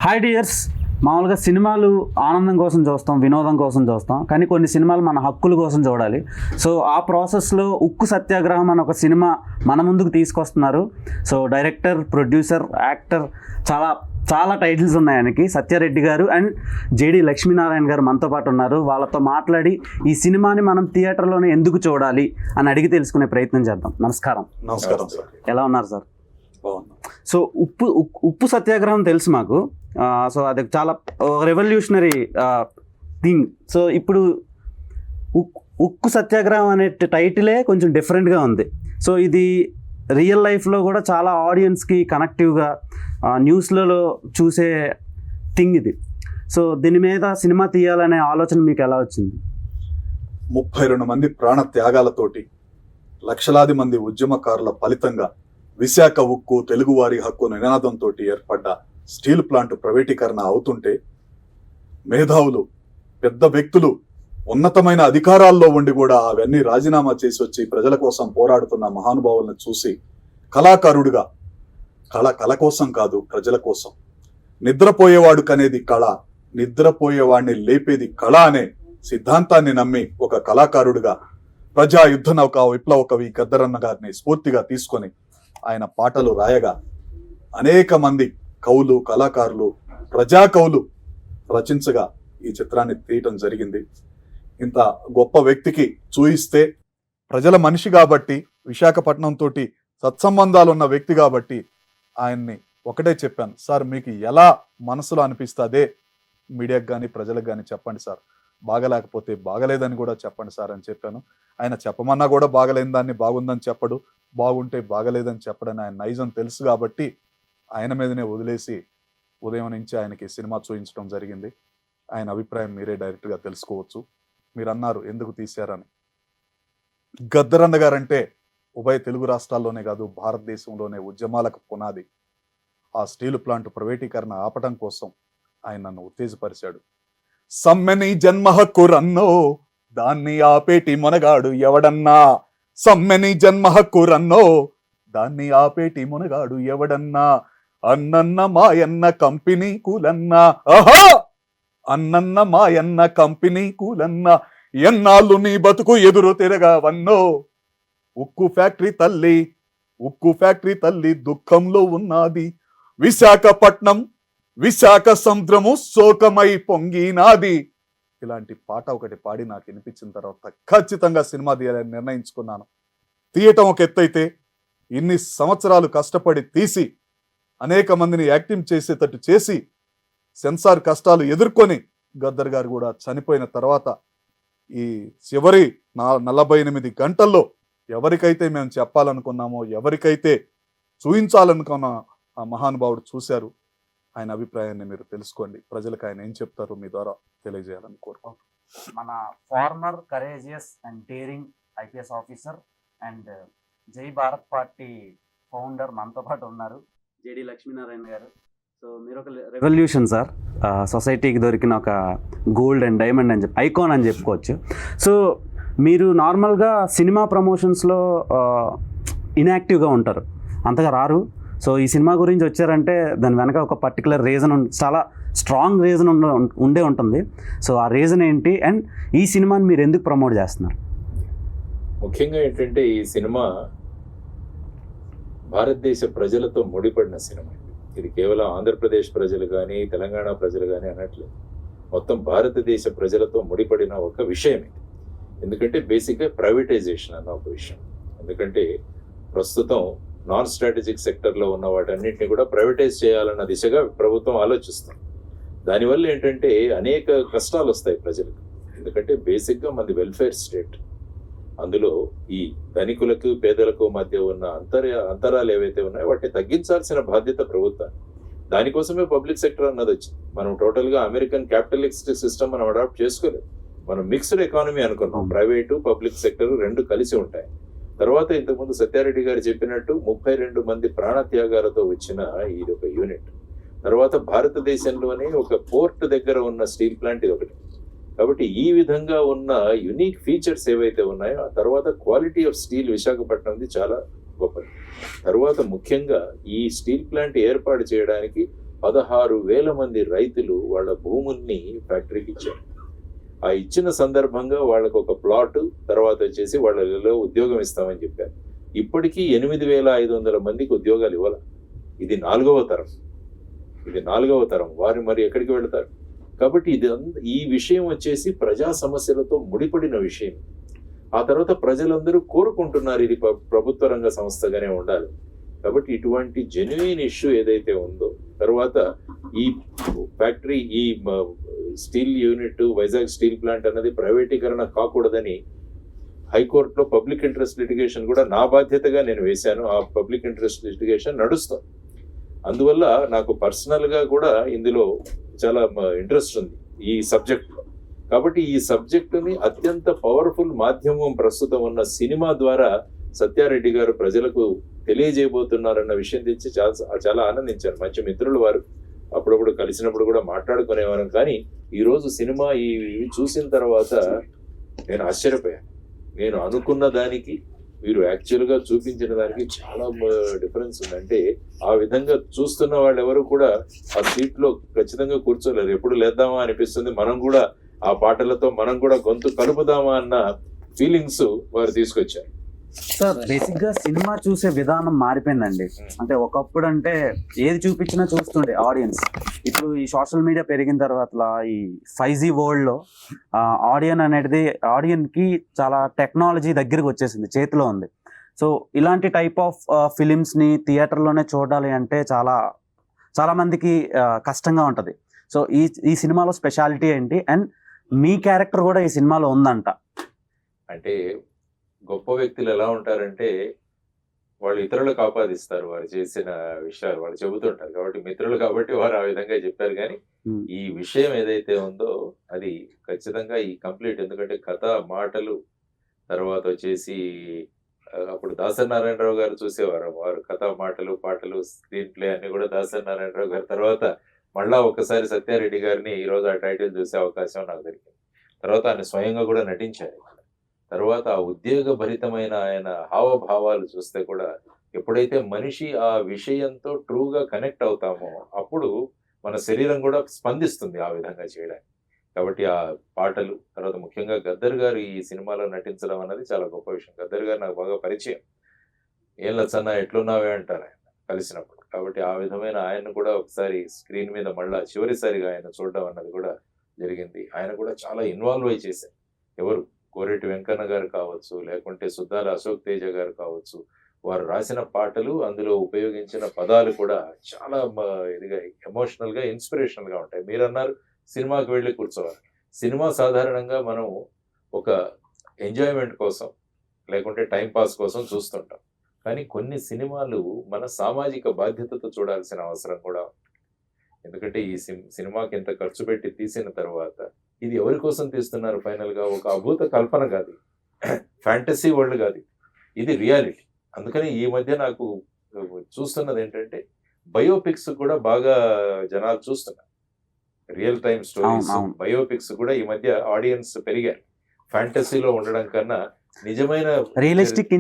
Hi dears. మామూలుగా సినిమాలు ఆనందం కోసం చూస్తాం, వినోదం కోసం చూస్తాం, కానీ కొన్ని సినిమాలు మన హక్కుల కోసం చూడాలి. సో ఆ ప్రాసెస్లో ఉక్కు సత్యాగ్రహం అని ఒక సినిమా మన ముందుకు తీసుకొస్తున్నారు. సో డైరెక్టర్, ప్రొడ్యూసర్, యాక్టర్, చాలా చాలా టైటిల్స్ ఉన్నాయి ఆయనకి. సత్యారెడ్డి గారు అండ్ జేడి లక్ష్మీనారాయణ గారు మనతో పాటు ఉన్నారు. వాళ్ళతో మాట్లాడి ఈ సినిమాని మనం థియేటర్లోనే ఎందుకు చూడాలి అని అడిగి తెలుసుకునే ప్రయత్నం చేద్దాం. నమస్కారం. నమస్కారం సార్. ఎలా ఉన్నారు సార్? సో ఉప్పు సత్యాగ్రహం తెలుసు మాకు. సో అది చాలా రెవల్యూషనరీ థింగ్. సో ఇప్పుడు ఉక్కు సత్యాగ్రహం అనే టైటిలే కొంచెం డిఫరెంట్గా ఉంది. సో ఇది రియల్ లైఫ్లో కూడా చాలా ఆడియన్స్కి కనెక్టివ్గా న్యూస్లలో చూసే థింగ్ ఇది. సో దీని మీద సినిమా తీయాలనే ఆలోచన మీకు ఎలా వచ్చింది? 32 మంది ప్రాణ త్యాగాలతోటి, లక్షలాది మంది ఉద్యమకారుల ఫలితంగా విశాఖ ఉక్కు తెలుగువారి హక్కు నినాదంతో ఏర్పడ్డ స్టీల్ ప్లాంట్ ప్రైవేటీకరణ అవుతుంటే, మేధావులు, పెద్ద వ్యక్తులు, ఉన్నతమైన అధికారాల్లో ఉండి కూడా అవన్నీ రాజీనామా చేసి వచ్చి ప్రజల కోసం పోరాడుతున్న మహానుభావులను చూసి కళాకారుడిగా, కళ కోసం కాదు, ప్రజల కోసం, నిద్రపోయేవాడు కనేది కళ, నిద్రపోయేవాడిని లేపేది కళ అనే సిద్ధాంతాన్ని నమ్మి ఒక కళాకారుడిగా ప్రజా యుద్ధ నౌక విప్లవ కవి గద్దరన్న గారిని స్ఫూర్తిగా తీసుకొని ఆయన పాటలు రాయగా అనేక మంది కవులు, కళాకారులు, ప్రజా కవులు రచించగా ఈ చిత్రాన్ని తీయటం జరిగింది. ఇంత గొప్ప వ్యక్తికి చూయిస్తే, ప్రజల మనిషి కాబట్టి, విశాఖపట్నం తోటి సత్సంబంధాలు ఉన్న వ్యక్తి కాబట్టి ఆయన్ని ఒకటే చెప్పాను, సార్ మీకు ఎలా మనసులో అనిపిస్తుందే మీడియాకి కానీ ప్రజలకు కానీ చెప్పండి సార్, బాగలేకపోతే బాగలేదని కూడా చెప్పండి సార్ అని చెప్పాను. ఆయన చెప్పమన్నా కూడా బాగలేని దాన్ని బాగుందని చెప్పడు, బాగుంటే బాగలేదని చెప్పడని ఆయన నైజం తెలుసు కాబట్టి ఆయన మీదనే వదిలేసి ఉదయం నుంచి ఆయనకి సినిమా చూపించడం జరిగింది. ఆయన అభిప్రాయం మీరే డైరెక్ట్గా తెలుసుకోవచ్చు. మీరు అన్నారు ఎందుకు తీశారని. గద్దరన్న గారంటే ఉభయ తెలుగు రాష్ట్రాల్లోనే కాదు, భారతదేశంలోనే ఉద్యమాలకు పునాది. ఆ స్టీల్ ప్లాంట్ ప్రైవేటీకరణ ఆపటం కోసం ఆయన నన్ను ఉత్తేజపరిచాడు. సమ్మెని జన్మ హక్కు రన్నో, దాన్ని ఆపేటి మొనగాడు ఎవడన్నా. సమ్మెని జన్మ హక్కు రన్నో, దాన్ని ఆపేటి మొనగాడు ఎవడన్నా. అన్నన్న మాయన్న కంపెనీ కూలన్నా, ఆహా అన్నన్న మాయన్న కంపెనీ కూలన్నా. ఎన్నాళ్ళు నీ బతుకు ఎదురు తిరగవన్నో. ఉక్కు ఫ్యాక్టరీ తల్లి దుఃఖంలో ఉన్నది. విశాఖపట్నం, విశాఖ సముద్రము శోకమై పొంగినాది. ఇలాంటి పాట ఒకటి పాడి నాకు వినిపించిన తర్వాత ఖచ్చితంగా సినిమా తీయాలని నిర్ణయించుకున్నాను. తీయటం ఒక ఎత్తైతే, ఇన్ని సంవత్సరాలు కష్టపడి తీసి అనేక మందిని యాక్టింగ్ చేసేటట్టు చేసి సెన్సార్ కష్టాలు ఎదుర్కొని గద్దర్ గారు కూడా చనిపోయిన తర్వాత ఈ చివరి 48 గంటల్లో ఎవరికైతే మేము చెప్పాలనుకున్నామో, ఎవరికైతే చూయించాలనుకున్న ఆ మహానుభావుడు చూశారు. ఆయన అభిప్రాయాన్ని మీరు తెలుసుకోండి. ప్రజలకు ఆయన ఏం చెప్తారో మీ ద్వారా తెలియజేయాలని కోరుకుంటున్నాను. మన former courageous and daring IPS officer and Jai Bharat party founder మనతో పాటు ఉన్నారు, జేడి లక్ష్మీనారాయణ గారు. సో మీరు ఒక రెవల్యూషన్ సార్, సొసైటీకి దొరికిన ఒక గోల్డ్ అండ్ డైమండ్ అని ఐకాన్ అని చెప్పుకోవచ్చు. సో మీరు నార్మల్గా సినిమా ప్రమోషన్స్లో ఇన్యాక్టివ్గా ఉంటారు, అంతగా రారు. సో ఈ సినిమా గురించి వచ్చారంటే దాని వెనక ఒక పర్టికులర్ రీజన్, చాలా స్ట్రాంగ్ రీజన్ ఉండే ఉంటుంది. సో ఆ రీజన్ ఏంటి అండ్ ఈ సినిమాని మీరు ఎందుకు ప్రమోట్ చేస్తున్నారు? ముఖ్యంగా ఏంటంటే ఈ సినిమా భారతదేశ ప్రజలతో ముడిపడిన సినిమా. ఇది కేవలం ఆంధ్రప్రదేశ్ ప్రజలు కానీ, తెలంగాణ ప్రజలు కానీ అనట్లేదు, మొత్తం భారతదేశ ప్రజలతో ముడిపడిన ఒక విషయం ఇది. ఎందుకంటే బేసిక్గా ప్రైవేటైజేషన్ అన్న ఒక విషయం. ఎందుకంటే ప్రస్తుతం నాన్ స్ట్రాటజిక్ సెక్టర్లో ఉన్న వాటన్నింటినీ కూడా ప్రైవేటైజ్ చేయాలన్న దిశగా ప్రభుత్వం ఆలోచిస్తుంది. దానివల్ల ఏంటంటే అనేక కష్టాలు వస్తాయి ప్రజలకు. ఎందుకంటే బేసిక్గా మనది వెల్ఫేర్ స్టేట్. అందులో ఈ ధనికులకు పేదలకు మధ్య ఉన్న అంతరాలు ఏవైతే ఉన్నాయో వాటిని తగ్గించాల్సిన బాధ్యత ప్రభుత్వాన్ని. దానికోసమే పబ్లిక్ సెక్టర్ అన్నది వచ్చింది. మనం టోటల్గా అమెరికన్ క్యాపిటలిస్ట్ సిస్టమ్ మనం అడాప్ట్ చేసుకోలేదు. మనం మిక్స్డ్ ఎకానమీ అనుకున్నాం. ప్రైవేటు, పబ్లిక్ సెక్టర్ రెండు కలిసి ఉంటాయి. తర్వాత ఇంతకుముందు సత్యారెడ్డి గారు చెప్పినట్టు 32 మంది ప్రాణత్యాగాలతో వచ్చిన ఇది ఒక యూనిట్. తర్వాత భారతదేశంలోనే ఒక పోర్ట్ దగ్గర ఉన్న స్టీల్ ప్లాంట్ ఇది ఒకటి. కాబట్టి ఈ విధంగా ఉన్న యునిక్ ఫీచర్స్ ఏవైతే ఉన్నాయో, ఆ తర్వాత క్వాలిటీ ఆఫ్ స్టీల్ విశాఖపట్నంది చాలా గొప్పది. తర్వాత ముఖ్యంగా ఈ స్టీల్ ప్లాంట్ ఏర్పాటు చేయడానికి 16,000 మంది రైతులు వాళ్ళ భూముల్ని ఫ్యాక్టరీకి ఇచ్చారు. ఆ ఇచ్చిన సందర్భంగా వాళ్ళకు ఒక ప్లాట్, తర్వాత వచ్చేసి వాళ్ళలో ఉద్యోగం ఇస్తామని చెప్పారు. ఇప్పటికీ 8,500 మందికి ఉద్యోగాలు ఇవ్వాల. ఇది 4వ తరం. వారు మరి ఎక్కడికి వెళతారు? కాబట్టి ఈ విషయం వచ్చేసి ప్రజా సమస్యలతో ముడిపడిన విషయం. ఆ తర్వాత ప్రజలందరూ కోరుకుంటున్నారు ఇది ప్రభుత్వ రంగ సంస్థగానే ఉండాలి. కాబట్టి ఇటువంటి జెన్యుయిన్ ఇష్యూ ఏదైతే ఉందో, తర్వాత ఈ ఫ్యాక్టరీ, ఈ steel unit, Vizag steel plant అన్నది ప్రైవేటీకరణ కాకూడదని హైకోర్టులో పబ్లిక్ ఇంట్రెస్ట్ లిటిగేషన్ కూడా నా బాధ్యతగా నేను వేశాను. ఆ పబ్లిక్ ఇంట్రెస్ట్ లిటిగేషన్ నడుస్తుంది. అందువల్ల నాకు పర్సనల్గా కూడా ఇందులో చాలా ఇంట్రెస్ట్ ఉంది ఈ సబ్జెక్ట్లో. కాబట్టి ఈ సబ్జెక్టుని అత్యంత పవర్ఫుల్ మాధ్యమం ప్రస్తుతం ఉన్న సినిమా ద్వారా సత్యారెడ్డి గారు ప్రజలకు తెలియజేయబోతున్నారన్న విషయం తెచ్చి చాలా ఆనందించాను. మంచి మిత్రులు వారు, అప్పుడప్పుడు కలిసినప్పుడు కూడా మాట్లాడుకునేవారం. కానీ ఈరోజు సినిమా ఇవి చూసిన తర్వాత నేను ఆశ్చర్యపోయాను. నేను అనుకున్న దానికి వీరు యాక్చువల్గా చూపించిన దానికి చాలా డిఫరెన్స్ ఉంది. అంటే ఆ విధంగా చూస్తున్న వాళ్ళు ఎవరు కూడా ఆ సీట్లో ఖచ్చితంగా కూర్చోలేరు. ఎప్పుడు లేద్దామా అనిపిస్తుంది. మనం కూడా ఆ పాటలతో మనం కూడా గొంతు కలుపుదామా అన్న ఫీలింగ్స్ వారు తీసుకొచ్చారు. సార్, బేసిక్ గా సినిమా చూసే విధానం మారిపోయిందండి. అంటే ఒకప్పుడు అంటే ఏది చూపించినా చూస్తుండే ఆడియన్స్. ఇప్పుడు ఈ సోషల్ మీడియా పెరిగిన తర్వాత ఈ 5G వరల్డ్ లో ఆడియన్ కి చాలా టెక్నాలజీ దగ్గరికి వచ్చేసింది, చేతిలో ఉంది. సో ఇలాంటి టైప్ ఆఫ్ ఫిలిమ్స్ ని థియేటర్లోనే చూడాలి అంటే చాలా మందికి కష్టంగా ఉంటది. సో ఈ సినిమాలో స్పెషాలిటీ ఏంటి, అండ్ మీ క్యారెక్టర్ కూడా ఈ సినిమాలో ఉందంట. అంటే గొప్ప వ్యక్తులు ఎలా ఉంటారంటే వాళ్ళు ఇతరులకు ఆపాదిస్తారు వారు చేసిన విషయాలు, వాళ్ళు చెబుతుంటారు. కాబట్టి మిత్రులు కాబట్టి వారు ఆ విధంగా చెప్పారు. కానీ ఈ విషయం ఏదైతే ఉందో అది ఖచ్చితంగా ఈ కంప్లీట్, ఎందుకంటే కథ, మాటలు, తర్వాత వచ్చేసి అప్పుడు దాసరి నారాయణరావు గారు చూసేవారు. వారు కథ, మాటలు, పాటలు, స్క్రీన్ ప్లే అన్ని కూడా దాసరి నారాయణరావు గారు. తర్వాత మళ్ళా ఒకసారి సత్యారెడ్డి గారిని ఈరోజు ఆ టైటిల్ చూసే అవకాశం నాకు దొరికింది. తర్వాత ఆయన స్వయంగా కూడా నటించారు. తర్వాత ఆ ఉద్వేగ భరితమైన ఆయన హావభావాలు చూస్తే కూడా ఎప్పుడైతే మనిషి ఆ విషయంతో ట్రూగా కనెక్ట్ అవుతామో అప్పుడు మన శరీరం కూడా స్పందిస్తుంది ఆ విధంగా చేయడానికి. కాబట్టి ఆ పాటలు, తర్వాత ముఖ్యంగా గద్దర్ గారు ఈ సినిమాలో నటించడం అన్నది చాలా గొప్ప విషయం. గద్దర్ గారు నాకు బాగా పరిచయం. ఏం లచ్చన్న ఎట్లున్నావే అంటారు ఆయన కలిసినప్పుడు. కాబట్టి ఆ విధమైన ఆయన్ని కూడా ఒకసారి స్క్రీన్ మీద మళ్ళా చివరిసారిగా ఆయన చూడడం అన్నది కూడా జరిగింది. ఆయన కూడా చాలా ఇన్వాల్వ్ అయి చేశారు. ఎవరు, కోరేటి వెంకన్న గారు కావచ్చు, లేకుంటే సుద్దాల అశోక్ తేజ గారు కావచ్చు, వారు రాసిన పాటలు, అందులో ఉపయోగించిన పదాలు కూడా చాలా ఇదిగా ఎమోషనల్గా, ఇన్స్పిరేషనల్గా ఉంటాయి. మీరు అన్నారు సినిమాకి వెళ్ళి కూర్చోవాలి. సినిమా సాధారణంగా మనం ఒక ఎంజాయ్మెంట్ కోసం లేకుంటే టైంపాస్ కోసం చూస్తుంటాం. కానీ కొన్ని సినిమాలు మన సామాజిక బాధ్యతతో చూడాల్సిన అవసరం కూడా ఉంది. ఎందుకంటే ఈ సినిమాకి ఎంత ఖర్చు పెట్టి తీసిన తర్వాత ఇది ఎవరి కోసం తీస్తున్నారు? ఫైనల్గా ఒక అభూత కల్పన కాదు, ఫ్యాంటసీ వరల్డ్ కాదు, ఇది రియాలిటీ. అందుకని ఈ మధ్య నాకు చూస్తున్నది ఏంటంటే బయోపిక్స్ కూడా బాగా జనాలు చూస్తున్నారు. రియల్ టైమ్ స్టోరీస్, బయోపిక్స్ కూడా ఈ మధ్య ఆడియన్స్ పెరిగారు. ఫ్యాంటసీలో ఉండడం కన్నా నిజమైన రియలిస్టిక్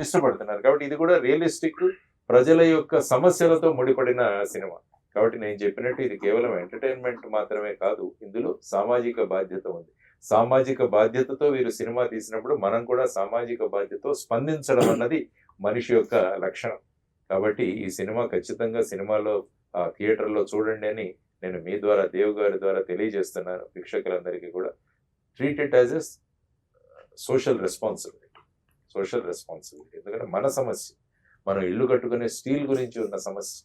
ఇష్టపడుతున్నారు. కాబట్టి ఇది కూడా రియలిస్టిక్, ప్రజల యొక్క సమస్యలతో ముడిపడిన సినిమా. కాబట్టి నేను చెప్పినట్టు ఇది కేవలం ఎంటర్టైన్మెంట్ మాత్రమే కాదు, ఇందులో సామాజిక బాధ్యత ఉంది. సామాజిక బాధ్యతతో వీరు సినిమా తీసినప్పుడు మనం కూడా సామాజిక బాధ్యతతో స్పందించడం అన్నది మనిషి యొక్క లక్షణం. కాబట్టి ఈ సినిమా ఖచ్చితంగా సినిమాలో థియేటర్లో చూడండి అని నేను మీ ద్వారా, దేవ్ గారి ద్వారా తెలియజేస్తున్నాను వీక్షకులందరికీ కూడా. Treat it as a social responsibility. ఎందుకంటే మన సమస్య, మనం ఇల్లు కట్టుకునే స్టీల్ గురించి ఉన్న సమస్య,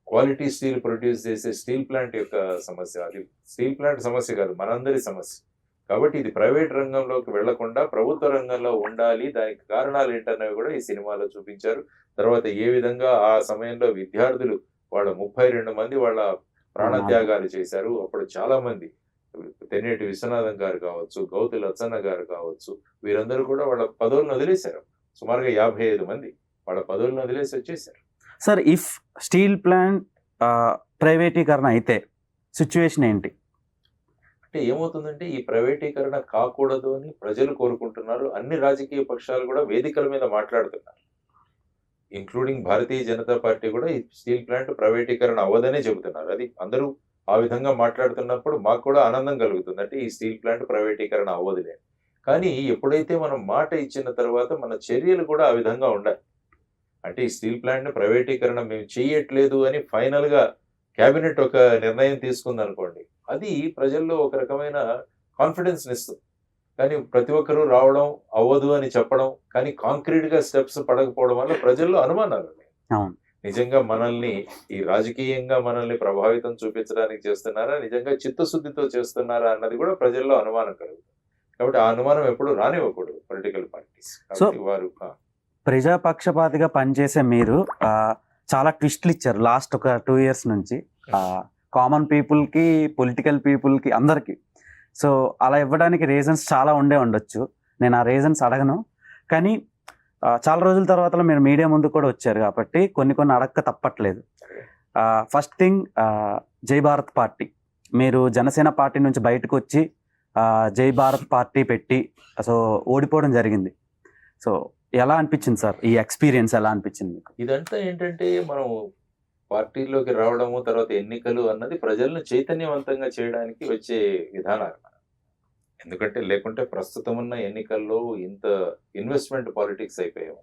క్వాలిటీ స్టీల్ ప్రొడ్యూస్ చేసే స్టీల్ ప్లాంట్ యొక్క సమస్య, అది స్టీల్ ప్లాంట్ సమస్య కాదు, మనందరి సమస్య. కాబట్టి ఇది ప్రైవేట్ రంగంలోకి వెళ్లకుండా ప్రభుత్వ రంగంలో ఉండాలి. దానికి కారణాలు ఏంటన్నవి కూడా ఈ సినిమాలో చూపించారు. తర్వాత ఏ విధంగా ఆ సమయంలో విద్యార్థులు వాళ్ళ 32 మంది వాళ్ళ ప్రాణత్యాగాలు చేశారు. అప్పుడు చాలా మంది, తెన్నేటి విశ్వనాథం గారు కావచ్చు, గౌతు లచ్చన్న గారు కావచ్చు, వీరందరూ కూడా వాళ్ళ పదవులను వదిలేశారు. సుమారుగా 55 మంది వాళ్ళ పదవులను వదిలేసి వచ్చేసారు. సార్, ఇఫ్ స్టీల్ ప్లాంట్ ప్రైవేటీకరణ అయితే సిచ్యువేషన్ ఏంటి? అంటే ఏమవుతుందంటే ఈ ప్రైవేటీకరణ కాకూడదు అని ప్రజలు కోరుకుంటున్నారు. అన్ని రాజకీయ పక్షాలు కూడా వేదికల మీద మాట్లాడుతున్నారు. ఇంక్లూడింగ్ భారతీయ జనతా పార్టీ కూడా ఈ స్టీల్ ప్లాంట్ ప్రైవేటీకరణ అవ్వదనే చెబుతున్నారు. అది అందరూ ఆ విధంగా మాట్లాడుతున్నప్పుడు మాకు కూడా ఆనందం కలుగుతుంది. అంటే ఈ స్టీల్ ప్లాంట్ ప్రైవేటీకరణ అవ్వదులే. కానీ ఎప్పుడైతే మనం మాట ఇచ్చిన తర్వాత మన చర్యలు కూడా ఆ విధంగా ఉండాలి. అంటే ఈ స్టీల్ ప్లాంట్ ప్రైవేటీకరణ మేము చేయట్లేదు అని ఫైనల్ గా కేబినెట్ ఒక నిర్ణయం తీసుకుంది అనుకోండి, అది ప్రజల్లో ఒక రకమైన కాన్ఫిడెన్స్ ఇస్తుంది. కానీ ప్రతి ఒక్కరూ రావడం అవ్వదు అని చెప్పడం, కానీ కాంక్రీట్ గా స్టెప్స్ పడకపోవడం వల్ల ప్రజల్లో అనుమానాలు ఉన్నాయి. అవును. నిజంగా మనల్ని ఈ రాజకీయంగా మనల్ని ప్రభావితం చూపించడానికి చేస్తున్నారా, నిజంగా చిత్తశుద్ధితో చేస్తున్నారా అన్నది కూడా ప్రజల్లో అనుమానం కలుగుతుంది. కాబట్టి ఆ అనుమానం ఎప్పుడు రానివ్వకూడదు పొలిటికల్ పార్టీస్. కాబట్టి వారు ప్రజాపక్షపాతిగా పనిచేసే మీరు చాలా ట్విస్ట్లు ఇచ్చారు లాస్ట్ ఒక 2 years నుంచి, కామన్ పీపుల్ కి, పొలిటికల్ పీపుల్ కి, అందరికి. సో అలా ఇవ్వడానికి రీజన్స్ చాలా ఉండొచ్చు. నేను ఆ రీజన్స్ అడగను. కానీ చాలా రోజుల తర్వాత మీరు మీడియా ముందు కూడా వచ్చారు కాబట్టి కొన్ని అడగక తప్పట్లేదు. ఫస్ట్ థింగ్, జై భారత్ పార్టీ, మీరు జనసేన పార్టీ నుంచి బయటకు వచ్చి జై భారత్ పార్టీ పెట్టి సో ఓడిపోవడం జరిగింది. సో ఎలా అనిపించింది సార్, ఈ ఎక్స్పీరియన్స్ ఎలా అనిపించింది మీకు? ఇదంతా ఏంటంటే మనం పార్టీలోకి రావడము, తర్వాత ఎన్నికలు అన్నది ప్రజలను చైతన్యవంతంగా చేయడానికి వచ్చే విధానాలు. ఎందుకంటే లేకుంటే ప్రస్తుతం ఉన్న ఎన్నికల్లో ఇంత ఇన్వెస్ట్మెంట్ పాలిటిక్స్ అయిపోయాము.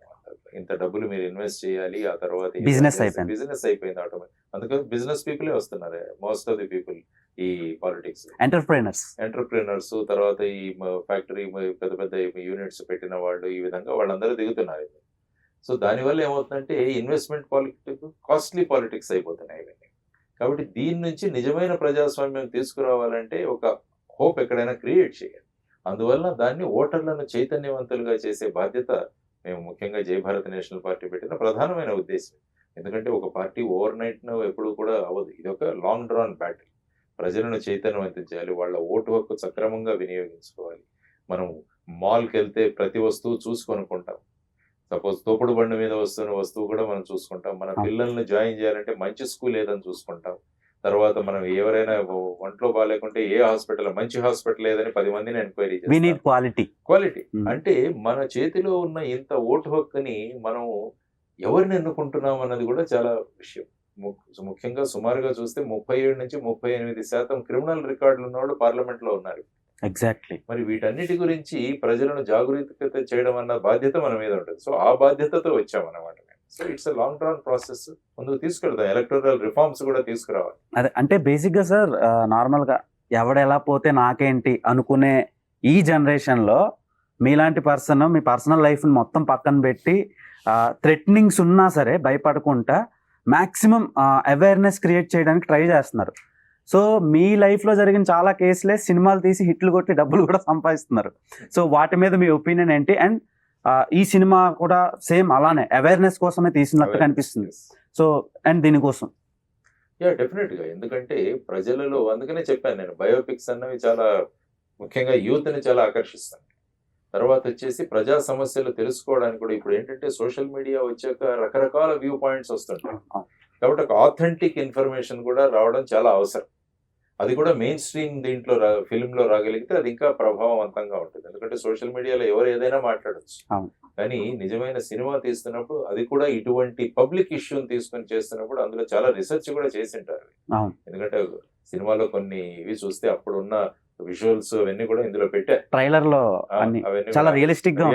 ఇంత డబ్బులు మీరు ఇన్వెస్ట్ చేయాలి, ఆ తర్వాత బిజినెస్ అయిపోయింది ఆటోమేటిక్. అందుకని బిజినెస్ పీపుల్ వస్తున్నారు, మోస్ట్ ఆఫ్ ది పీపుల్ ఈ పాలిటిక్స్. ఎంటర్ప్రెనర్స్, తర్వాత ఈ ఫ్యాక్టరీ పెద్ద పెద్ద యూనిట్స్ పెట్టిన వాళ్ళు, ఈ విధంగా వాళ్ళందరూ దిగుతున్నారు. సో దానివల్ల ఏమవుతుందంటే ఇన్వెస్ట్మెంట్ పాలిటిక్స్, కాస్ట్లీ పాలిటిక్స్ అయిపోతున్నాయి ఇవన్నీ. కాబట్టి దీని నుంచి నిజమైన ప్రజాస్వామ్యం తీసుకురావాలంటే ఒక హోప్ ఎక్కడైనా క్రియేట్ చేయాలి. అందువల్ల దాన్ని ఓటర్లను చైతన్యవంతులుగా చేసే బాధ్యత మేము ముఖ్యంగా జై భారత్ నేషనల్ పార్టీ పెట్టిన ప్రధానమైన ఉద్దేశం. ఎందుకంటే ఒక పార్టీ ఓవర్ నైట్ ఎప్పుడు కూడా అవ్వదు. ఇది ఒక లాంగ్ డ్రాన్ బ్యాటిల్. ప్రజలను చైతన్యవంతం చేయాలి, వాళ్ళ ఓటు హక్కు సక్రమంగా వినియోగించుకోవాలి. మనం మాల్కి వెళ్తే ప్రతి వస్తువు చూసి కొనుక్కుంటాం. సపోజ్ తోపుడు బండి మీద వస్తున్న వస్తువు కూడా మనం చూసుకుంటాం. మన పిల్లల్ని జాయిన్ చేయాలంటే మంచి స్కూల్ ఏదని చూసుకుంటాం. తర్వాత మనం ఎవరైనా ఒంట్లో బాగాలేకుంటే ఏ హాస్పిటల్, మంచి హాస్పిటల్ ఏదని 10 మందిని ఎంక్వైరీ చేస్తాం. క్వాలిటీ అంటే మన చేతిలో ఉన్న ఇంత ఓటు హక్కుని మనం ఎవరిని ఎన్నుకుంటున్నాం అన్నది కూడా చాలా విషయం. ముఖ్యంగా సుమారుగా చూస్తే 37 నుంచి 38% క్రిమినల్ రికార్డులు ఉన్న వాళ్ళు పార్లమెంట్ లో ఉన్నారు. ఎగ్జాక్ట్లీ. మరి వీటన్నిటి గురించి ప్రజలను జాగృతి చేయడం అన్న బాధ్యత మన మీద ఉంటుంది. సో ఆ బాధ్యతతో వచ్చామన్నమాట. So it's a long run process. ముందుకు తీసుకెళ్తాం, ఎలక్టోరల్ రిఫార్మ్స్ కూడా తీసుకురావాలి. అదే అంటే బేసిక్ గా సార్, నార్మల్ గా ఎవడెలా పోతే నాకేంటి అనుకునే ఈ జనరేషన్ లో మీలాంటి పర్సన్ మీ పర్సనల్ లైఫ్ ని మొత్తం పక్కన పెట్టి థ్రెటనింగ్స్ ఉన్నా సరే భయపడకుండా మాక్సిమం అవేర్నెస్ క్రియేట్ చేయడానికి ట్రై చేస్తున్నారు. సో మీ లైఫ్ లో జరిగిన చాలా కేసులే సినిమాలు తీసి హిట్లు కొట్టి డబ్బులు కూడా సంపాదిస్తున్నారు. సో వాటి మీద మీ ఒపీనియన్ ఏంటి? అండ్ ఈ సినిమా కూడా సేమ్ అలానే అవేర్నెస్ కోసమే తీసినట్టు కనిపిస్తుంది. సో అండ్ దీనికోసం డెఫినెట్ గా, ఎందుకంటే ప్రజలలో, అందుకనే చెప్పాను నేను, బయోపిక్స్ అన్నవి చాలా ముఖ్యంగా యూత్ ని చాలా ఆకర్షిస్తాయి. తర్వాత వచ్చేసి ప్రజా సమస్యలు తెలుసుకోవడానికి కూడా ఇప్పుడు ఏంటంటే సోషల్ మీడియా వచ్చాక రకరకాల వ్యూ పాయింట్స్ వస్తుంటాయి. కాబట్టి ఒక ఆథెంటిక్ ఇన్ఫర్మేషన్ కూడా రావడం చాలా అవసరం. అది కూడా మెయిన్ స్ట్రీమ్ దీంట్లో ఫిల్మ్లో రాగలిగితే అది ఇంకా ప్రభావవంతంగా ఉంటుంది. ఎందుకంటే సోషల్ మీడియాలో ఎవరు ఏదైనా మాట్లాడచ్చు, కానీ నిజమైన సినిమా తీస్తున్నప్పుడు అది కూడా ఇటువంటి పబ్లిక్ ఇష్యూని తీసుకొని చేస్తున్నప్పుడు అందులో చాలా రీసెర్చ్ కూడా చేసింటారు. ఎందుకంటే సినిమాలో కొన్ని ఇవి చూస్తే అప్పుడున్న విజువల్స్ అవన్నీ కూడా ఇందులో పెట్టారు. ట్రైలర్ లో చాలా రియలిస్టిక్ గా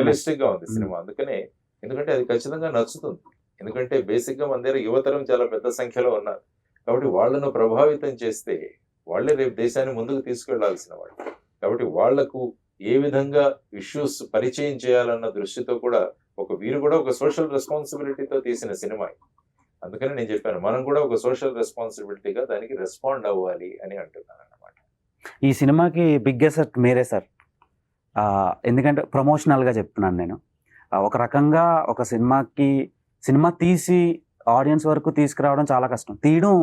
ఉంది సినిమా. అందుకనే, ఎందుకంటే అది ఖచ్చితంగా నచ్చుతుంది. ఎందుకంటే బేసిక్ గా మన దగ్గర యువతరం చాలా పెద్ద సంఖ్యలో ఉన్నారు. కాబట్టి వాళ్ళను ప్రభావితం చేస్తే వాళ్ళే రేపు దేశాన్ని ముందుకు తీసుకెళ్లాల్సిన వాళ్ళు. కాబట్టి వాళ్లకు ఏ విధంగా ఇష్యూస్ పరిచయం చేయాలన్న దృష్టితో కూడా వీరు కూడా ఒక సోషల్ రెస్పాన్సిబిలిటీతో తీసిన సినిమా. అందుకని నేను చెప్పాను, మనం కూడా ఒక సోషల్ రెస్పాన్సిబిలిటీగా దానికి రెస్పాండ్ అవ్వాలి అని అంటున్నాను అన్నమాట. ఈ సినిమాకి బిగ్ అసెట్ మీరే సార్. ఎందుకంటే ప్రమోషనల్ గా చెప్తున్నాను నేను. ఒక రకంగా ఒక సినిమా తీసి ఆడియన్స్ వరకు తీసుకురావడం చాలా కష్టం. తీయడం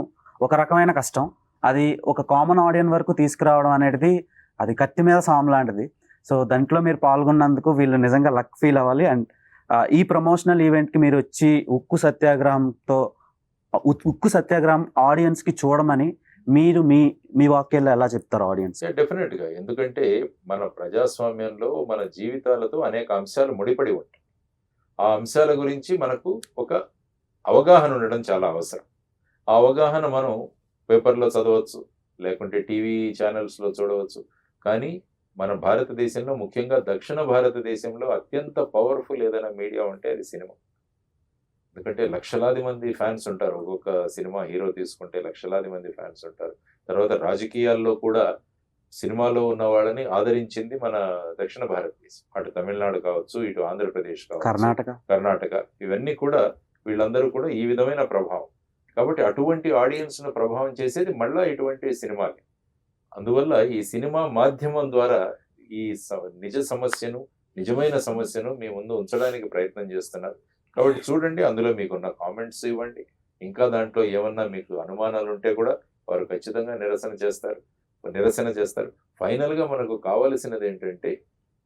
ఒక రకమైన కష్టం. అది ఒక కామన్ ఆడియన్స్ వరకు తీసుకురావడం అనేది అది కత్తి మీద సాము లాంటిది. సో దాంట్లో మీరు పాల్గొన్నందుకు వీళ్ళు నిజంగా లక్ ఫీల్ అవ్వాలి. అండ్ ఈ ప్రమోషనల్ ఈవెంట్కి మీరు వచ్చి ఉక్కు సత్యాగ్రహం ఆడియన్స్కి చూడమని మీరు మీ వాక్యాల్లో ఎలా చెప్తారు ఆడియన్స్? డెఫినెట్గా, ఎందుకంటే మన ప్రజాస్వామ్యంలో మన జీవితాలతో అనేక అంశాలు ముడిపడి ఉంటాయి. ఆ అంశాల గురించి మనకు ఒక అవగాహన ఉండడం చాలా అవసరం. ఆ అవగాహన మనం పేపర్లో చదవచ్చు, లేకుంటే టీవీ ఛానల్స్లో చూడవచ్చు. కానీ మన భారతదేశంలో, ముఖ్యంగా దక్షిణ భారతదేశంలో అత్యంత పవర్ఫుల్ ఏదైనా మీడియా ఉంటే అది సినిమా. ఎందుకంటే లక్షలాది మంది ఫ్యాన్స్ ఉంటారు. ఒక్కొక్క సినిమా హీరో తీసుకుంటే లక్షలాది మంది ఫ్యాన్స్ ఉంటారు. తర్వాత రాజకీయాల్లో కూడా సినిమాలో ఉన్న వాళ్ళని ఆదరించింది మన దక్షిణ భారతదేశం. అటు తమిళనాడు కావచ్చు, ఇటు ఆంధ్రప్రదేశ్ కావచ్చు, కర్ణాటక, ఇవన్నీ కూడా వీళ్ళందరూ కూడా ఈ విధమైన ప్రభావం. కాబట్టి అటువంటి ఆడియన్స్ను ప్రభావం చేసేది మళ్ళా ఇటువంటి సినిమాలే. అందువల్ల ఈ సినిమా మాధ్యమం ద్వారా ఈ నిజ సమస్యను, నిజమైన సమస్యను మీ ముందు ఉంచడానికి ప్రయత్నం చేస్తున్నారు. కాబట్టి చూడండి, అందులో మీకున్న కామెంట్స్ ఇవ్వండి. ఇంకా దాంట్లో ఏమన్నా మీకు అనుమానాలు ఉంటే కూడా వారు ఖచ్చితంగా నిరసన చేస్తారు. ఫైనల్గా మనకు కావలసినది ఏంటంటే,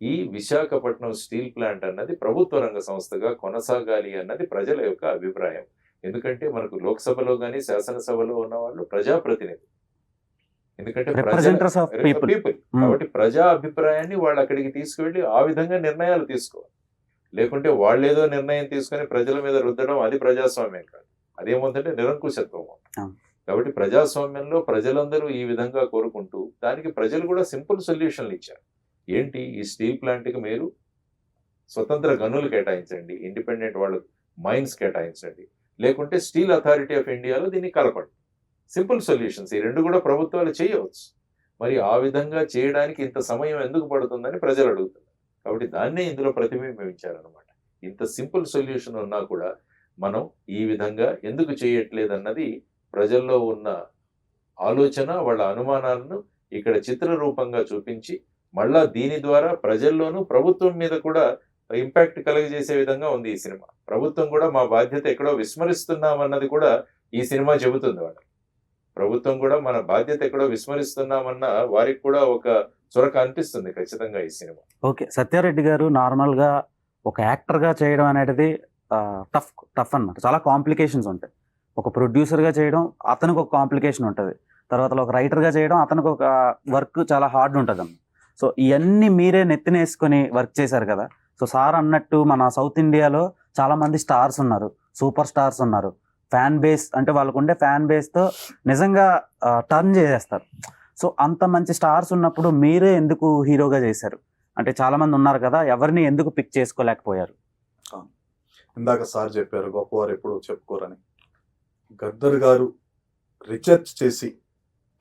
ఈ విశాఖపట్నం స్టీల్ ప్లాంట్ అన్నది ప్రభుత్వ రంగ సంస్థగా కొనసాగాలి అన్నది ప్రజల యొక్క అభిప్రాయం. ఎందుకంటే మనకు లోక్సభలో కానీ శాసనసభలో ఉన్న వాళ్ళు ప్రజాప్రతినిధి. ఎందుకంటే పీపుల్. కాబట్టి ప్రజా అభిప్రాయాన్ని వాళ్ళు అక్కడికి తీసుకువెళ్ళి ఆ విధంగా నిర్ణయాలు తీసుకోవాలి. లేకుంటే వాళ్ళేదో నిర్ణయం తీసుకొని ప్రజల మీద రుద్దడం, అది ప్రజాస్వామ్యం కాదు. అదేమవుతుందంటే నిరంకుశత్వం. కాబట్టి ప్రజాస్వామ్యంలో ప్రజలందరూ ఈ విధంగా కోరుకుంటూ, దానికి ప్రజలు కూడా సింపుల్ సొల్యూషన్లు ఇచ్చారు. ఏంటి, ఈ స్టీల్ ప్లాంట్కి మీరు స్వతంత్ర గనులు కేటాయించండి, ఇండిపెండెంట్ వాళ్ళు మైన్స్ కేటాయించండి, లేకుంటే స్టీల్ అథారిటీ ఆఫ్ ఇండియాలో దీన్ని కలపండి. Simple solutions. ఈ రెండు కూడా ప్రభుత్వాలు చేయవచ్చు. మరి ఆ విధంగా చేయడానికి ఇంత సమయం ఎందుకు పడుతుందని ప్రజలు అడుగుతున్నారు. కాబట్టి దాన్నే ఇందులో ప్రతిబింబించారనమాట. ఇంత సింపుల్ సొల్యూషన్ ఉన్నా కూడా మనం ఈ విధంగా ఎందుకు చేయట్లేదన్నది ప్రజల్లో ఉన్న ఆలోచన, వాళ్ళ అనుమానాలను ఇక్కడ చిత్ర రూపంగా చూపించి, మళ్ళా దీని ద్వారా ప్రజల్లోనూ ప్రభుత్వం మీద కూడా ఇంపాక్ట్ కలుగజేసే విధంగా ఉంది ఈ సినిమా. ప్రభుత్వం కూడా మా బాధ్యత ఎక్కడో విస్మరిస్తున్నామన్నది కూడా ఈ సినిమా చెబుతుంది. వాళ్ళకి ప్రభుత్వం కూడా మన బాధ్యత ఎక్కడో విస్మరిస్తున్నామన్న వారికి కూడా ఒక చొరక అనిపిస్తుంది ఖచ్చితంగా ఈ సినిమా. ఓకే, సత్యారెడ్డి గారు నార్మల్గా ఒక యాక్టర్గా చేయడం అనేది టఫ్ అన్నమాట. చాలా కాంప్లికేషన్స్ ఉంటాయి. ఒక ప్రొడ్యూసర్గా చేయడం అతనికి ఒక కాంప్లికేషన్ ఉంటుంది. తర్వాత ఒక రైటర్గా చేయడం అతనికి ఒక వర్క్ చాలా హార్డ్ ఉంటుంది అన్నమాట. సో ఇవన్నీ మీరే నెత్తినేసుకొని వర్క్ చేశారు కదా. సో సార్ అన్నట్టు మన సౌత్ ఇండియాలో చాలామంది స్టార్స్ ఉన్నారు, సూపర్ స్టార్స్ ఉన్నారు. ఫ్యాన్ బేస్ అంటే వాళ్ళకు ఉండే ఫ్యాన్ బేస్తో నిజంగా టర్న్ చేసేస్తారు. సో అంత మంచి స్టార్స్ ఉన్నప్పుడు మీరే ఎందుకు హీరోగా చేశారు? అంటే చాలామంది ఉన్నారు కదా, ఎవరిని ఎందుకు పిక్ చేసుకోలేకపోయారు? ఇందాక సార్ చెప్పారు గొప్పవారు ఎప్పుడు చెప్పుకోరని. గద్దర్ గారు రీసెర్చ్ చేసి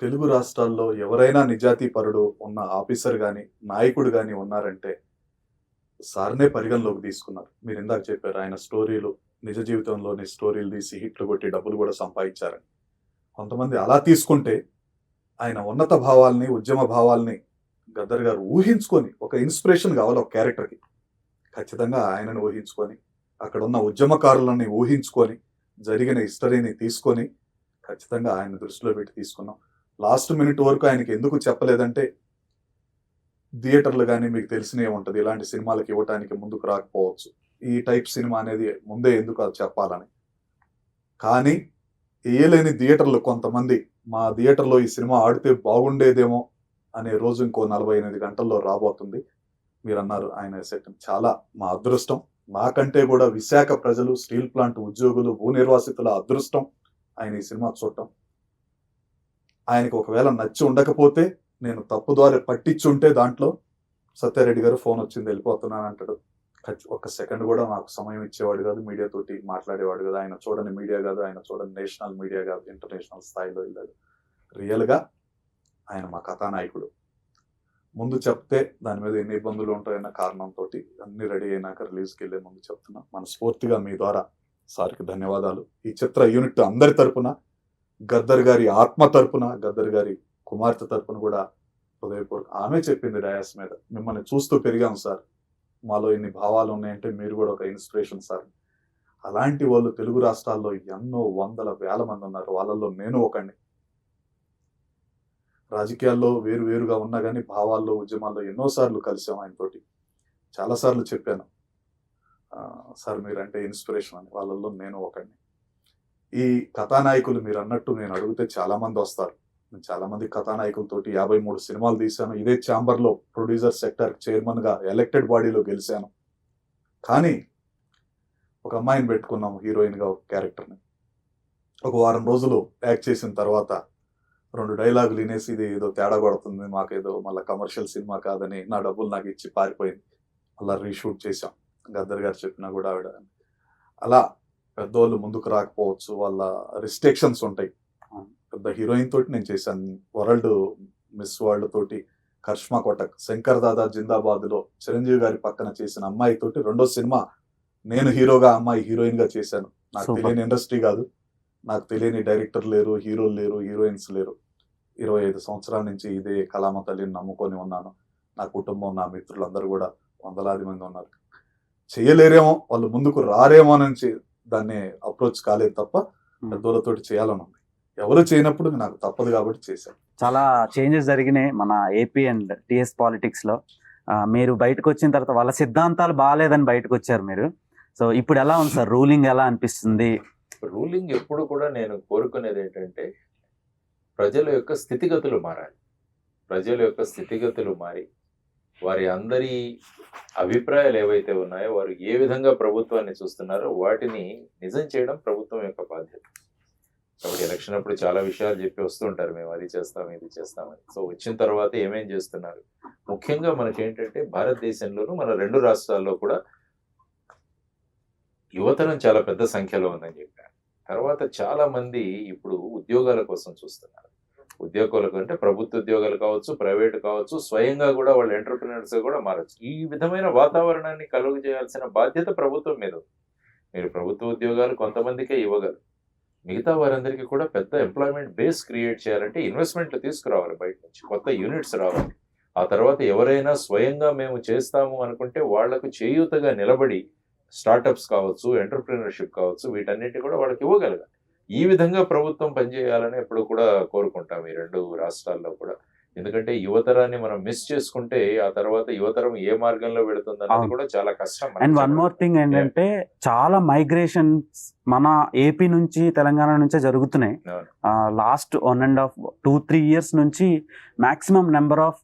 తెలుగు రాష్ట్రాల్లో ఎవరైనా నిజాతీపరుడు ఉన్న ఆఫీసర్ కానీ నాయకుడు కానీ ఉన్నారంటే సార్నే పరిగణలోకి తీసుకున్నారు. మీరు ఇందాక చెప్పారు ఆయన స్టోరీలు, నిజ జీవితంలోని స్టోరీలు తీసి హిట్లు కొట్టి డబ్బులు కూడా సంపాదించారని. కొంతమంది అలా తీసుకుంటే ఆయన ఉన్నత భావాల్ని, ఉద్యమ భావాల్ని గద్దర్ గారు ఊహించుకొని, ఒక ఇన్స్పిరేషన్ కావాలి ఒక క్యారెక్టర్కి, ఖచ్చితంగా ఆయనను ఊహించుకొని, అక్కడ ఉన్న ఉద్యమకారులని ఊహించుకొని, జరిగిన హిస్టరీని తీసుకొని ఖచ్చితంగా ఆయన దృష్టిలో పెట్టి తీసుకున్నాం. లాస్ట్ మినిట్ వరకు ఆయనకి ఎందుకు చెప్పలేదంటే, థియేటర్లు కానీ మీకు తెలిసినే ఉంటుంది, ఇలాంటి సినిమాలకు ఇవ్వటానికి ముందుకు రాకపోవచ్చు. ఈ టైప్ సినిమా అనేది ముందే ఎందుకు అది చెప్పాలని. కానీ వేయలేని థియేటర్లు కొంతమంది, మా థియేటర్లో ఈ సినిమా ఆడితే బాగుండేదేమో అనే రోజు ఇంకో 48 గంటల్లో రాబోతుంది. మీరు అన్నారు ఆయన సెట్, చాలా మా అదృష్టం. నాకంటే కూడా విశాఖ ప్రజలు, స్టీల్ ప్లాంట్ ఉద్యోగులు, భూ నిర్వాసితుల అదృష్టం ఆయన ఈ సినిమా చూడటం. ఆయనకు ఒకవేళ నచ్చి ఉండకపోతే, నేను తప్పుదారి పట్టించుంటే దాంట్లో సత్యారెడ్డి గారు ఫోన్ వచ్చింది వెళ్ళిపోతున్నాను అంటాడు. ఒక్క సెకండ్ కూడా నాకు సమయం ఇచ్చేవాడు కాదు, మీడియాతోటి మాట్లాడేవాడు కాదు. ఆయన చూడని మీడియా కాదు, ఆయన చూడని నేషనల్ మీడియా కాదు, ఇంటర్నేషనల్ స్థాయిలో వెళ్ళాడు. రియల్గా ఆయన మా కథానాయకుడు. ముందు చెప్తే దాని మీద ఎన్ని ఇబ్బందులు ఉంటాయన్న కారణంతో అన్ని రెడీ అయినాక రిలీజ్కి వెళ్ళే ముందు చెప్తున్నా. మనస్ఫూర్తిగా మీ ద్వారా సార్కి ధన్యవాదాలు. ఈ చిత్ర యూనిట్ అందరి తరపున, గద్దర్ గారి ఆత్మ తరపున, గద్దర్ గారి కుమార్తె తరపున కూడా హృదయపూర్వక. ఆమె చెప్పింది డయాస్ మీద, మిమ్మల్ని చూస్తూ పెరిగాం సార్, మాలో ఇన్ని భావాలు ఉన్నాయంటే మీరు కూడా ఒక ఇన్స్పిరేషన్ సార్. అలాంటి వాళ్ళు తెలుగు రాష్ట్రాల్లో ఎన్నో వందల వేల మంది ఉన్నారు, వాళ్ళల్లో నేను ఒకడిని. రాజకీయాల్లో వేరుగా ఉన్నా కానీ భావాల్లో, ఉద్యమాల్లో ఎన్నోసార్లు కలిసాం ఆయనతోటి. చాలాసార్లు చెప్పాను సార్ మీరంటే ఇన్స్పిరేషన్ అని, వాళ్ళల్లో నేను ఒకడిని. ఈ కథానాయకులు మీరు అన్నట్టు నేను అడిగితే చాలామంది వస్తారు. నేను చాలామంది కథానాయకులతోటి 53 సినిమాలు తీశాను. ఇదే ఛాంబర్లో ప్రొడ్యూసర్ సెక్టర్ చైర్మన్గా ఎలక్టెడ్ బాడీలో గెలిచాను. కానీ ఒక అమ్మాయిని పెట్టుకున్నాం హీరోయిన్గా, ఒక క్యారెక్టర్ని. ఒక వారం రోజులు యాక్ట్ చేసిన తర్వాత 2 డైలాగులు వినేసి ఇది ఏదో తేడా కొడుతుంది, మాకేదో మళ్ళీ కమర్షియల్ సినిమా కాదని నా డబ్బులు నాకు ఇచ్చి పారిపోయింది. అలా రీషూట్ చేసాం. గద్దర్ గారు చెప్పినా కూడా ఆవిడ అలా పెద్దవాళ్ళు ముందుకు రాకపోవచ్చు, వాళ్ళ రిస్ట్రిక్షన్స్ ఉంటాయి. పెద్ద హీరోయిన్ తోటి నేను చేశాను, వరల్డ్ మిస్ వరల్డ్ తోటి కరిష్మా కోటక్, శంకర్ దాదా జిందాబాద్లో చిరంజీవి గారి పక్కన చేసిన అమ్మాయి తోటి 2వ సినిమా నేను హీరోగా, అమ్మాయి హీరోయిన్ గా చేశాను. నాకు తెలియని ఇండస్ట్రీ కాదు, నాకు తెలియని డైరెక్టర్ లేరు, హీరోలు లేరు, హీరోయిన్స్ లేరు. 25 సంవత్సరాల నుంచి ఇదే కళామ తల్లిని నమ్ముకొని ఉన్నాను. నా కుటుంబం, నా మిత్రులందరూ కూడా వందలాది మంది ఉన్నారు. చేయలేరేమో, వాళ్ళు ముందుకు రారేమో నుంచి దాన్ని అప్రోచ్ కాలేదు తప్ప పెద్దోళ్ళతోటి చేయాలని ఉంది. ఎవరు చేయనప్పుడు నాకు తప్పదు కాబట్టి చేశాను. చాలా చేంజెస్ జరిగినాయి మన ఏపీ అండ్ టిఎస్ పాలిటిక్స్ లో. మీరు బయటకు వచ్చిన తర్వాత వాళ్ళ సిద్ధాంతాలు బాగాలేదని బయటకు వచ్చారు మీరు. సో ఇప్పుడు ఎలా ఉంది సార్, రూలింగ్ ఎలా అనిపిస్తుంది? రూలింగ్ ఎప్పుడు కూడా నేను కోరుకునేది ఏంటంటే ప్రజల యొక్క స్థితిగతులు మారాలి. ప్రజల యొక్క స్థితిగతులు మారి వారి అందరి అభిప్రాయాలు ఏవైతే ఉన్నాయో, వారు ఏ విధంగా ప్రభుత్వాన్ని చూస్తున్నారో వాటిని నిజం చేయడం ప్రభుత్వం యొక్క బాధ్యత. కాబట్టి ఎలక్షన్ అప్పుడు చాలా విషయాలు చెప్పి వస్తుంటారు, మేము అది చేస్తాం ఇది చేస్తామని. సో వచ్చిన తర్వాత ఏమేం చేస్తున్నారు, ముఖ్యంగా మనకి ఏంటంటే భారతదేశంలోనూ మన 2 రాష్ట్రాల్లో కూడా యువతరం చాలా పెద్ద సంఖ్యలో ఉందని చెప్పారు. తర్వాత చాలా మంది ఇప్పుడు ఉద్యోగాల కోసం చూస్తున్నారు. ఉద్యోగాలకు అంటే ప్రభుత్వ ఉద్యోగాలు కావచ్చు, ప్రైవేట్ కావచ్చు, స్వయంగా కూడా వాళ్ళు ఎంటర్ప్రినర్స్ కూడా మారచ్చు. ఈ విధమైన వాతావరణాన్ని కలుగు చేయాల్సిన బాధ్యత ప్రభుత్వం మీద ఉంది. మీరు ప్రభుత్వ ఉద్యోగాలు కొంతమందికే ఇవ్వగలరు, మిగతా వారందరికీ కూడా పెద్ద ఎంప్లాయ్మెంట్ బేస్ క్రియేట్ చేయాలంటే ఇన్వెస్ట్మెంట్లు తీసుకురావాలి, బయట నుంచి కొత్త యూనిట్స్ రావాలి. ఆ తర్వాత ఎవరైనా స్వయంగా మేము చేస్తాము అనుకుంటే వాళ్లకు చేయూతగా నిలబడి స్టార్టప్స్ కావచ్చు, ఎంటర్ప్రినర్షిప్ కావచ్చు, వీటన్నిటి కూడా వాళ్ళకి ఇవ్వగలగాలి. ఈ విధంగా ప్రభుత్వం పనిచేయాలని ఎప్పుడు కూడా కోరుకుంటాం ఈ 2 రాష్ట్రాల్లో కూడా. ఎందుకంటే యువతరాన్ని మనం మిస్ చేసుకుంటే ఆ తర్వాత యువతరం ఏ మార్గంలో వెళుతుంది అన్నది కూడా చాలా కష్టం. అండ్ వన్ మోర్ థింగ్ ఏంటంటే చాలా మైగ్రేషన్స్ మన ఏపీ నుంచి తెలంగాణ నుంచే జరుగుతున్నాయి. లాస్ట్ 1.5 2-3 years నుంచి maximum number of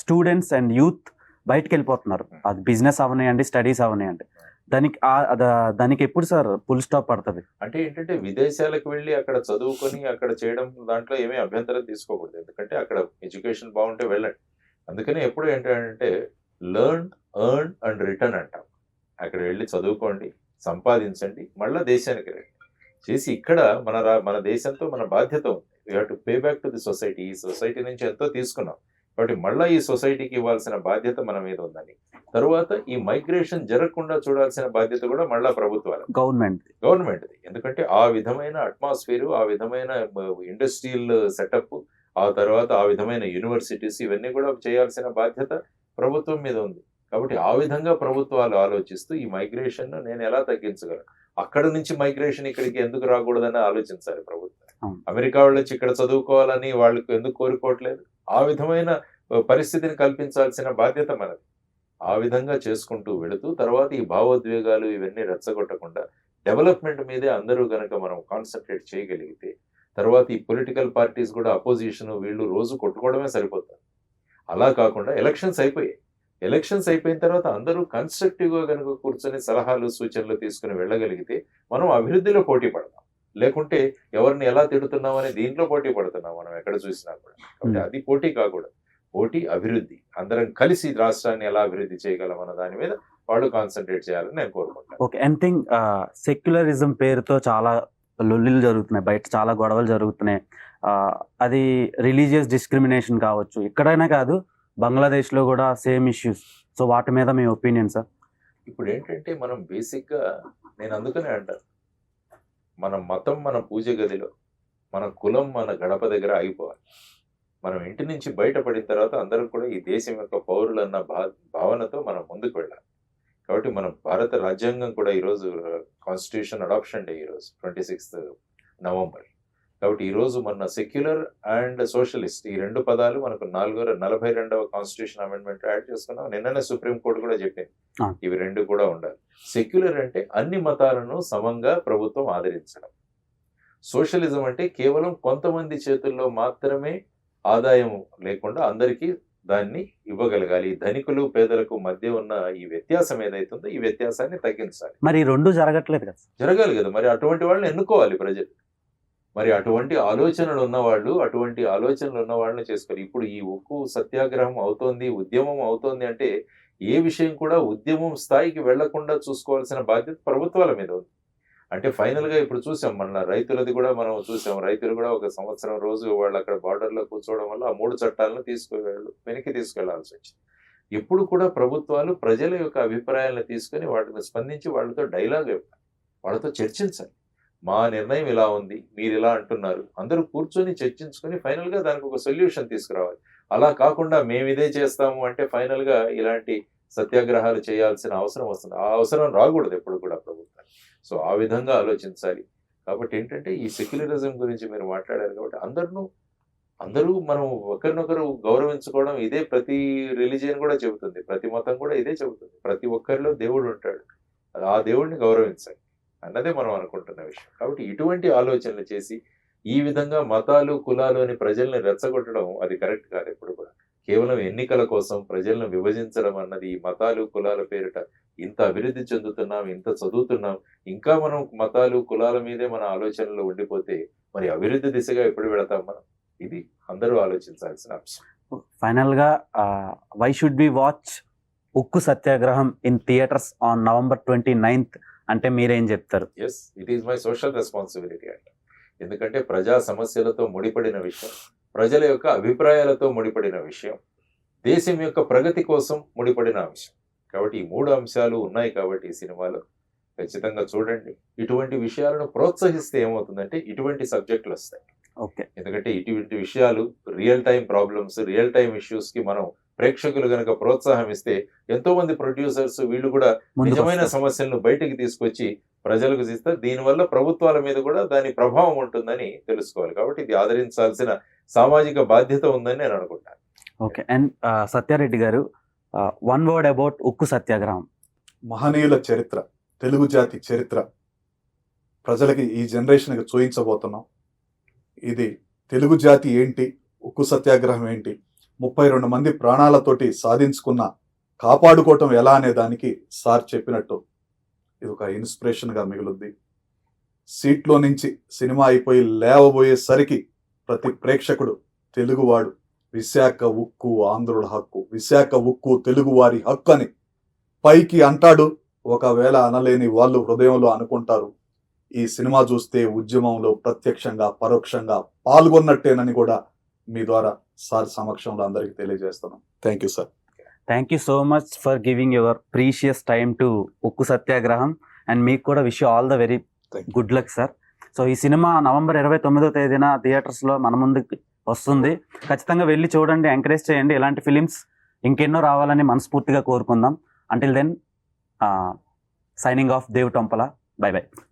students and youth బయటకు వెళ్ళిపోతున్నారు. అది బిజినెస్ అవనాయండి, స్టడీస్ అవనాయండి. దానికి ఎప్పుడు సార్ ఫుల్ స్టాప్ పడుతుంది? అంటే ఏంటంటే విదేశాలకు వెళ్ళి అక్కడ చదువుకొని అక్కడ చేయడం దాంట్లో ఏమీ అభ్యంతరం తీసుకోకూడదు. ఎందుకంటే అక్కడ ఎడ్యుకేషన్ బాగుంటే వెళ్ళండి. అందుకనే ఎప్పుడు ఏంటంటే లెర్న్, ఎర్న్ అండ్ రిటర్న్ అంటాం. అక్కడ వెళ్ళి చదువుకోండి, సంపాదించండి, మళ్ళీ దేశానికి రండి. చేసి ఇక్కడ మన దేశంతో మన బాధ్యత ఉంది. We have to pay back to the society. ఈ సొసైటీ నుంచి ఎంతో తీసుకున్నాం కాబట్టి మళ్ళీ ఈ సొసైటీకి ఇవ్వాల్సిన బాధ్యత మన మీద ఉందని. తరువాత ఈ మైగ్రేషన్ జరగకుండా చూడాల్సిన బాధ్యత కూడా మళ్ళా ప్రభుత్వాలు, గవర్నమెంట్ది. ఎందుకంటే ఆ విధమైన అట్మాస్ఫియర్, ఆ విధమైన ఇండస్ట్రియల్ సెటప్, ఆ తర్వాత ఆ విధమైన యూనివర్సిటీస్, ఇవన్నీ కూడా చేయాల్సిన బాధ్యత ప్రభుత్వం మీద ఉంది. కాబట్టి ఆ విధంగా ప్రభుత్వాలు ఆలోచిస్తూ ఈ మైగ్రేషన్ నేను ఎలా తగ్గించగలను, అక్కడ నుంచి మైగ్రేషన్ ఇక్కడికి ఎందుకు రాకూడదని ఆలోచించాలి ప్రభుత్వం. అమెరికా వాళ్ళు వచ్చి ఇక్కడ చదువుకోవాలని వాళ్ళకి ఎందుకు కోరుకోవట్లేదు? ఆ విధమైన పరిస్థితిని కల్పించాల్సిన బాధ్యత మనది. ఆ విధంగా చేసుకుంటూ వెళుతూ తర్వాత ఈ భావోద్వేగాలు ఇవన్నీ రెచ్చగొట్టకుండా డెవలప్మెంట్ మీదే అందరూ కనుక మనం కాన్సన్ట్రేట్ చేయగలిగితే తర్వాత ఈ పొలిటికల్ పార్టీస్ కూడా అపోజిషన్ వీళ్ళు రోజు కొట్టుకోవడమే సరిపోతారు. అలా కాకుండా ఎలక్షన్స్ అయిపోయిన తర్వాత అందరూ కన్స్ట్రక్టివ్గా కనుక కూర్చొని సలహాలు సూచనలు తీసుకుని వెళ్ళగలిగితే మనం అభివృద్ధిలో పోటీ పడతాం. లేకుంటే ఎవరిని ఎలా తిడుతున్నామని దీంట్లో పోటీ పడుతున్నాం మనం ఎక్కడ చూసినా కూడా. కాబట్టి అది పోటీ కాకూడదు, పోటీ అభివృద్ధి. అందరం కలిసి రాష్ట్రాన్ని ఎలా అభివృద్ధి చేయగలం అన్న దాని మీద వాళ్ళు కాన్సన్ట్రేట్ చేయాలని నేను కోరుకుంటాను. ఓకే, ఎనీథింగ్ సెక్యులరిజం పేరుతో చాలా లొల్లిలు జరుగుతున్నాయి, బయట చాలా గొడవలు జరుగుతున్నాయి. అది రిలీజియస్ డిస్క్రిమినేషన్ కావచ్చు, ఎక్కడైనా కాదు, బంగ్లాదేశ్లో కూడా సేమ్ ఇష్యూస్. సో వాటి మీద మీ ఒపీనియన్ సార్? ఇప్పుడు ఏంటంటే మనం బేసిక్గా నేను అందుకనే అంటాను, మన మతం మన పూజ గదిలో, మన కులం మన గడప దగ్గర ఆగిపోవాలి. మనం ఇంటి నుంచి బయటపడిన తర్వాత అందరం కూడా ఈ దేశం యొక్క పౌరులు అన్న భావనతో మనం ముందుకు వెళ్ళాలి. కాబట్టి మనం భారత రాజ్యాంగం కూడా ఈరోజు కాన్స్టిట్యూషన్ అడాప్షన్ డే ఈరోజు 26th నవంబర్. కాబట్టి ఈరోజు మన సెక్యులర్ అండ్ సోషలిస్ట్ ఈ 2 పదాలు మనకు 42వ కాన్స్టిట్యూషన్ అమెండ్మెంట్ యాడ్ చేసుకున్నాం. నిన్ననే సుప్రీంకోర్టు కూడా చెప్పింది ఇవి 2 కూడా ఉండాలి. సెక్యులర్ అంటే అన్ని మతాలను సమంగా ప్రభుత్వం ఆదరించడం. సోషలిజం అంటే కేవలం కొంతమంది చేతుల్లో మాత్రమే ఆదాయం లేకుండా అందరికీ దాన్ని ఇవ్వగలగాలి. ధనికులు పేదలకు మధ్య ఉన్న ఈ వ్యత్యాసం ఏదైతుందో ఈ వ్యత్యాసాన్ని తగ్గించాలి. మరి ఈ రెండు జరగట్లేదు కదా. జరగాలి కదా, మరి అటువంటి వాళ్ళని ఎన్నుకోవాలి ప్రజలు. మరి అటువంటి ఆలోచనలు ఉన్న వాళ్ళని చేసుకోవాలి. ఇప్పుడు ఈ ఉక్కు సత్యాగ్రహం అవుతోంది, ఉద్యమం అవుతోంది అంటే ఏ విషయం కూడా ఉద్యమం స్థాయికి వెళ్లకుండా చూసుకోవాల్సిన బాధ్యత ప్రభుత్వాల మీద ఉంది. అంటే ఫైనల్ గా ఇప్పుడు చూసాం, మన రైతులది కూడా మనం చూసాం. రైతులు కూడా ఒక సంవత్సరం రోజు వాళ్ళు అక్కడ బార్డర్ లో కూర్చోవడం వల్ల ఆ 3 చట్టాలను వెనక్కి తీసుకెళ్లాల్సి వచ్చింది. ఎప్పుడు కూడా ప్రభుత్వాలు ప్రజల యొక్క అభిప్రాయాలను తీసుకొని వాటిని స్పందించి వాళ్ళతో డైలాగ్ ఇవ్వాలి, వాళ్ళతో చర్చించాలి. మా నిర్ణయం ఇలా ఉంది, మీరు ఇలా అంటున్నారు, అందరూ కూర్చొని చర్చించుకొని ఫైనల్ గా దానికి ఒక సొల్యూషన్ తీసుకురావాలి. అలా కాకుండా మేము ఇదే చేస్తాము అంటే ఫైనల్ గా ఇలాంటి సత్యాగ్రహాలు చేయాల్సిన అవసరం వస్తుంది. ఆ అవసరం రాకూడదు ఎప్పుడు కూడా ప్రభుత్వం. సో ఆ విధంగా ఆలోచించాలి. కాబట్టి ఏంటంటే ఈ సెక్యులరిజం గురించి మీరు మాట్లాడారు కాబట్టి అందరూ మనం ఒకరినొకరు గౌరవించుకోవడం, ఇదే ప్రతి రిలీజియన్ కూడా చెబుతుంది, ప్రతి మతం కూడా ఇదే చెబుతుంది. ప్రతి ఒక్కరిలో దేవుడు ఉంటాడు, ఆ దేవుడిని గౌరవించాలి అన్నదే మనం అనుకుంటున్న విషయం. కాబట్టి ఇటువంటి ఆలోచనలు చేసి ఈ విధంగా మతాలు కులాలు అని ప్రజల్ని రెచ్చగొట్టడం అది కరెక్ట్ కాదు ఎప్పుడు కూడా. కేవలం ఎన్నికల కోసం ప్రజలను విభజించడం అన్నది ఈ మతాలు కులాల పేరిట ఇంత అభివృద్ధి చెందుతున్నాం, ఇంత చదువుతున్నాం, ఇంకా మనం మతాలు కులాల మీదే మన ఆలోచనలు ఉండిపోతే మరి అభివృద్ధి దిశగా ఎప్పుడు వెళతాం మనం? ఇది అందరూ ఆలోచించాల్సిన అంశం. ఫైనల్ గా వై షుడ్ బి వాచ్ ఉక్కు సత్యాగ్రహం in theatres on November 29th అంటే మీరేం చెప్తారు? Yes, it is my social responsibility అంట. ఎందుకంటే ప్రజా సమస్యలతో ముడిపడిన విషయం, ప్రజల యొక్క అభిప్రాయాలతో ముడిపడిన విషయం, దేశం యొక్క ప్రగతి కోసం ముడిపడిన అంశం. కాబట్టి ఈ 3 అంశాలు ఉన్నాయి కాబట్టి ఈ సినిమాలో ఖచ్చితంగా చూడండి. ఇటువంటి విషయాలను ప్రోత్సహిస్తే ఏమవుతుందంటే ఇటువంటి సబ్జెక్టులు వస్తాయి. ఓకే, ఎందుకంటే ఇటువంటి విషయాలు real time problems, real time issues కి మనం ప్రేక్షకులు గనక ప్రోత్సాహం ఇస్తే ఎంతో మంది ప్రొడ్యూసర్స్ వీళ్ళు కూడా నిజమైన సమస్యలను బయటికి తీసుకొచ్చి ప్రజలకు ఇస్తారు. దీనివల్ల ప్రభుత్వాల మీద కూడా దాని ప్రభావం ఉంటుందని తెలుసుకోవాలి. కాబట్టి ఇది ఆదరించాల్సిన సామాజిక బాధ్యత ఉందని నేను అనుకుంటాను. ఓకే, అండ్ సత్యారెడ్డి గారు, 1 word అబౌట్ ఉక్కు సత్యాగ్రహం. మహనీయుల చరిత్ర, తెలుగు జాతి చరిత్ర ప్రజలకి ఈ జనరేషన్కి చూయించబోతున్నాం. ఇది తెలుగు జాతి ఏంటి, ఉక్కు సత్యాగ్రహం ఏంటి, 32 మంది ప్రాణాలతోటి సాధించుకున్న కాపాడుకోవటం ఎలా అనే దానికి సార్ చెప్పినట్టు ఇది ఒక ఇన్స్పిరేషన్గా మిగులుద్ది. సీట్లో నుంచి సినిమా అయిపోయి లేవబోయేసరికి ప్రతి ప్రేక్షకుడు తెలుగువాడు, విశాఖ ఉక్కు ఆంధ్రుల హక్కు, విశాఖ ఉక్కు తెలుగువారి హక్కు అని పైకి అంటాడు. ఒకవేళ అనలేని వాళ్ళు హృదయంలో అనుకుంటారు. ఈ సినిమా చూస్తే ఉద్యమంలో ప్రత్యక్షంగా పరోక్షంగా పాల్గొన్నట్టేనని కూడా మీ ద్వారా సార్ సమక్షంలో అందరికీ తెలియజేస్తున్నాం. Thank you sir. Thank you so much for giving your precious time to ఉక్కు సత్యాగ్రహం. అండ్ మీకు కూడా wish all the very good luck sir. So ఈ సినిమా November 29వ తేదీన థియేటర్స్లో మన ముందుకు వస్తుంది. ఖచ్చితంగా వెళ్ళి చూడండి, ఎంకరేజ్ చేయండి. ఇలాంటి ఫిలిమ్స్ ఇంకెన్నో రావాలని మనస్ఫూర్తిగా కోరుకుందాం. Until then, signing off Dev Tompala. Bye by.